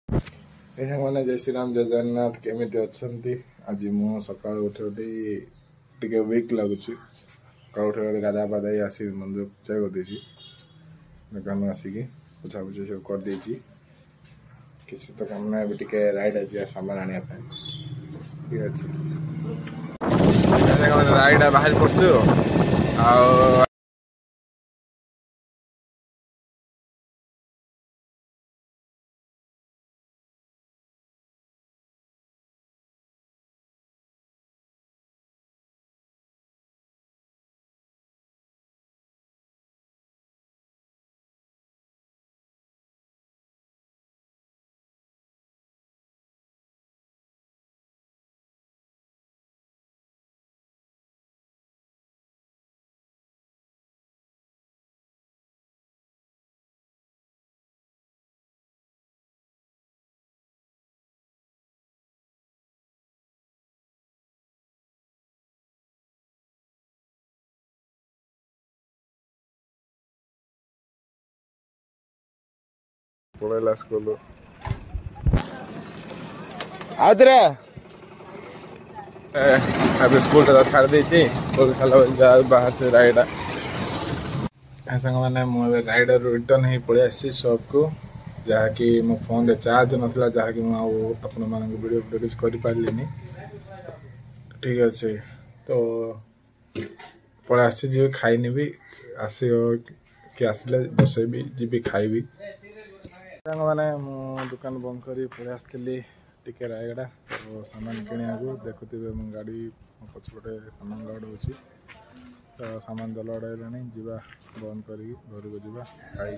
मैंने जय श्री राम जय जगन्नाथ केमिति अच्छी आज मु सका उठे उठे टे वीक लगुच सका उठे गाधा पाधा आसी मंदिर पूजा करदे दुकान आसिकी पूछा पूछी सब करदे किसी तो काम ना टे राइड आज सामान आने ठीक अच्छे राइड बाहर पड़चु आ पड़ेला स्कूल आदरे अभी स्कूल छाड़ दे स्कूल छाड़ा बाहर से राइड सांग मैंने मुझे राइड रिटर्न ही पलि आसी शॉप को जहाँकि मो फोन रे चार्ज नाला जहाँकि आपण मान वीडियो वीडियो किसी कर ठीक अच्छे तो पलि आसी जी खाईनी भी आस कि आसले बसैबी जी खाइबी सांग मैंने दुकान बंद कर पलि आसती टिके रायगड़ा तो सामान किणा देखुवे गाड़ी पछपटे सामान लोड हो तो सामान तो लोड है जीवा बंद कर घर को जीवा खाई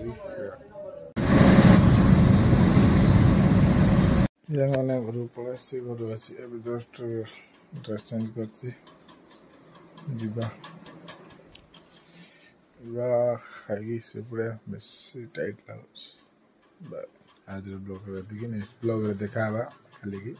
मैंने घर पलि घर आसी जस्ट ड्रेस चेंज कर खाई से पड़ा बेस टाइट लगुच आज ब्लॉग नेक्स्ट ब्लॉग देखा खाली